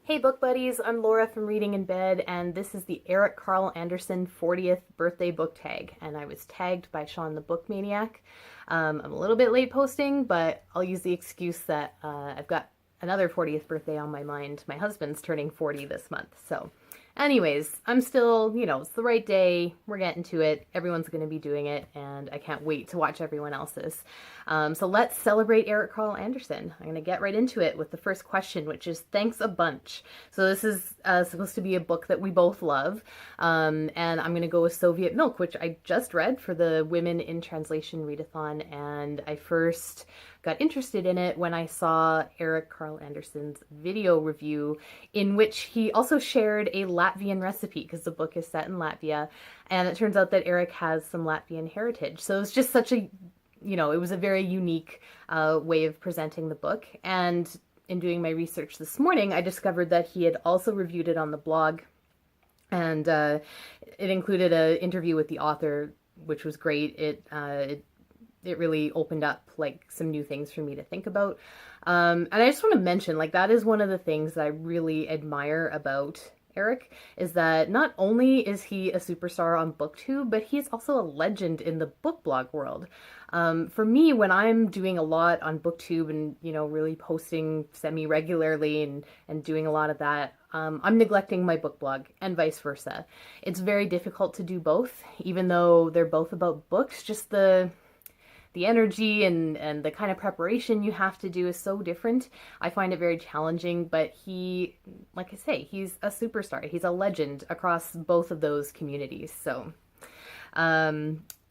Hey book buddies, I'm Laura from Reading in Bed, and this is the Eric Carl Anderson 40th birthday book tag, and I was tagged by Shawn the Book Maniac. I'm a little bit late posting, but I'll use the excuse that I've got another 40th birthday on my mind. My husband's turning 40 this month, so anyways, I'm still, it's the right day. We're getting to it. Everyone's going to be doing it, and I can't wait to watch everyone else's. So let's celebrate Eric Carl Anderson. I'm going to get right into it with the first question, which is thanks a bunch. So this is supposed to be a book that we both love, and I'm going to go with Soviet Milk, which I just read for the Women in Translation Readathon, and I first got interested in it when I saw Eric Carl Anderson's video review, in which he also shared a Latvian recipe, because the book is set in Latvia, and it turns out that Eric has some Latvian heritage. So it's just such a, it was a very unique way of presenting the book. And in doing my research this morning, I discovered that he had also reviewed it on the blog, and it included an interview with the author, which was great. It really opened up like some new things for me to think about. And I just want to mention, like, that is one of the things that I really admire about Eric, is that not only is he a superstar on BookTube, but he is also a legend in the book blog world. For me, when I'm doing a lot on BookTube and, really posting semi-regularly and doing a lot of that, I'm neglecting my book blog and vice versa. It's very difficult to do both, even though they're both about books. Just the energy and the kind of preparation you have to do is so different. I find it very challenging, but he, like I say, he's a superstar. He's a legend across both of those communities.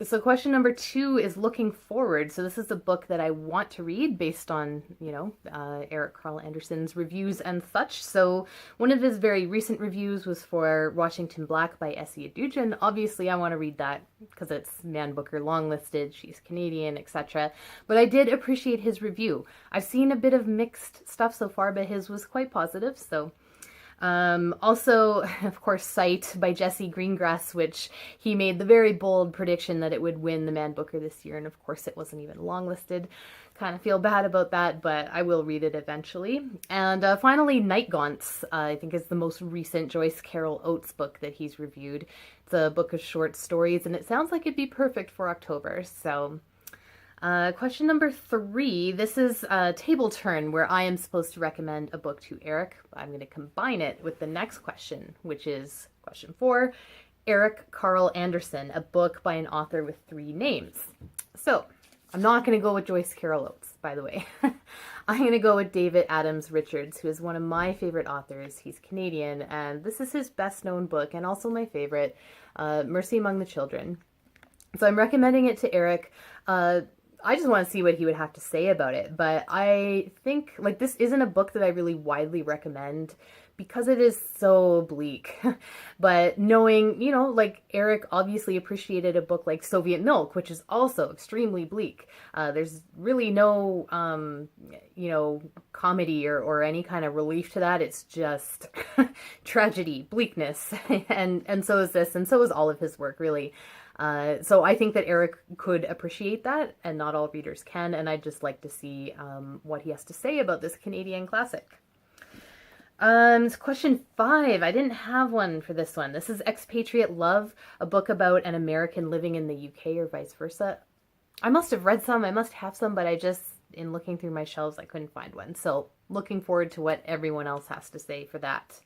So question number 2 is looking forward. So this is a book that I want to read based on, Eric Carl Anderson's reviews and such. So one of his very recent reviews was for Washington Black by Essie Adujan. Obviously, I want to read that because it's Man Booker longlisted, she's Canadian, etc. But I did appreciate his review. I've seen a bit of mixed stuff so far, but his was quite positive, so... Also, of course, Sight by Jesse Greengrass, which he made the very bold prediction that it would win the Man Booker this year, and of course it wasn't even longlisted. Kind of feel bad about that, but I will read it eventually. And finally, Night Gaunts, I think is the most recent Joyce Carol Oates book that he's reviewed. It's a book of short stories, and it sounds like it'd be perfect for October, so... question number 3, this is a table turn where I am supposed to recommend a book to Eric. I'm going to combine it with the next question, which is question 4, Eric Carl Anderson, a book by an author with 3 names. So, I'm not going to go with Joyce Carol Oates, by the way. I'm going to go with David Adams Richards, who is one of my favorite authors. He's Canadian, and this is his best known book, and also my favorite, Mercy Among the Children. So I'm recommending it to Eric. I just want to see what he would have to say about it, but I think, like, this isn't a book that I really widely recommend because it is so bleak. But knowing, like, Eric obviously appreciated a book like Soviet Milk, which is also extremely bleak. There's really no, comedy or any kind of relief to that. It's just tragedy, bleakness, and so is this, and so is all of his work, really. So I think that Eric could appreciate that, and not all readers can, and I'd just like to see what he has to say about this Canadian classic. Question 5. I didn't have one for this one. This is Expatriate Love, a book about an American living in the UK or vice versa. I must have read some, I must have some, but I just, in looking through my shelves, I couldn't find one. So looking forward to what everyone else has to say for that.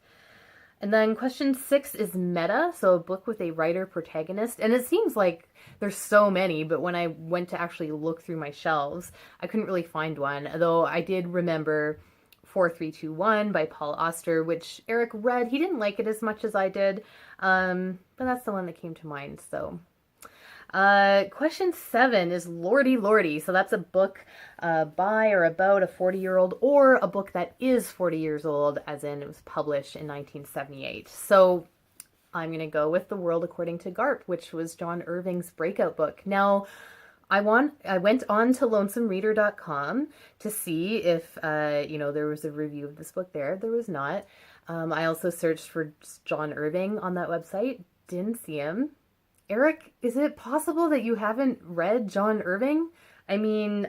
And then question 6 is Meta, so a book with a writer protagonist. And it seems like there's so many, but when I went to actually look through my shelves, I couldn't really find one. Though I did remember 4321 by Paul Auster, which Eric read. He didn't like it as much as I did, but that's the one that came to mind, so... question 7 is Lordy Lordy. So that's a book by or about a 40-year-old, or a book that is 40 years old, as in it was published in 1978. So I'm going to go with The World According to Garp, which was John Irving's breakout book. Now, I went on to lonesomereader.com to see if, there was a review of this book there. There was not. I also searched for John Irving on that website. Didn't see him. Eric, is it possible that you haven't read John Irving? I mean,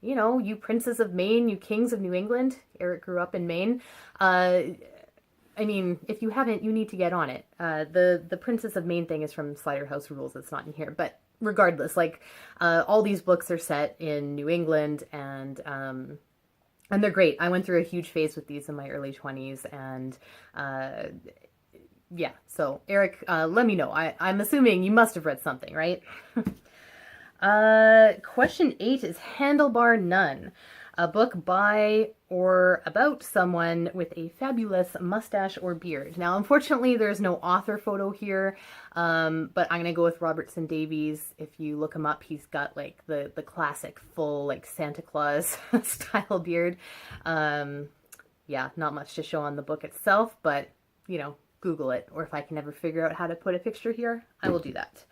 you princes of Maine, you kings of New England. Eric grew up in Maine. I mean, if you haven't, you need to get on it. The Princess of Maine thing is from Slider House Rules. It's not in here, but regardless, like all these books are set in New England, and they're great. I went through a huge phase with these in my early 20s, and yeah. So Eric, let me know. I'm assuming you must have read something, right? Question 8 is Handlebar Nun, a book by or about someone with a fabulous mustache or beard. Now, unfortunately, there's no author photo here, but I'm gonna go with Robertson Davies. If you look him up, he's got like the classic full like Santa Claus style beard. Yeah, not much to show on the book itself, but you know, Google it, or if I can ever figure out how to put a picture here, I will do that.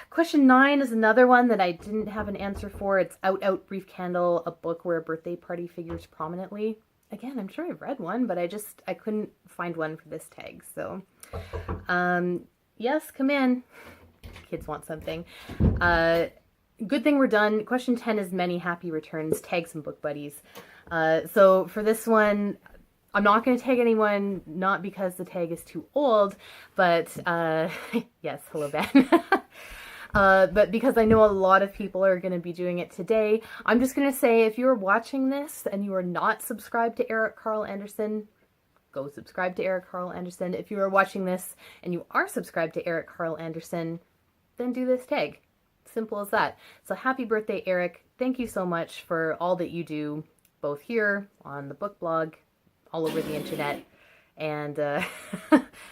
Question 9 is another one that I didn't have an answer for. It's Out Out Brief Candle, a book where a birthday party figures prominently. Again, I'm sure I've read one, but I couldn't find one for this tag. So, yes, come in. Kids want something. Good thing we're done. Question 10 is Many Happy Returns, tag some book buddies. So for this one, I'm not going to tag anyone, not because the tag is too old, but, yes, hello, Ben. But because I know a lot of people are going to be doing it today, I'm just going to say if you're watching this and you are not subscribed to Eric Carl Anderson, go subscribe to Eric Carl Anderson. If you are watching this and you are subscribed to Eric Carl Anderson, then do this tag. Simple as that. So happy birthday, Eric. Thank you so much for all that you do, both here on the book blog, all over the internet, and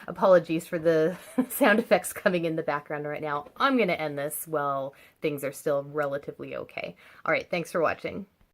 apologies for the sound effects coming in the background right now. I'm going to end this while things are still relatively okay. All right, thanks for watching.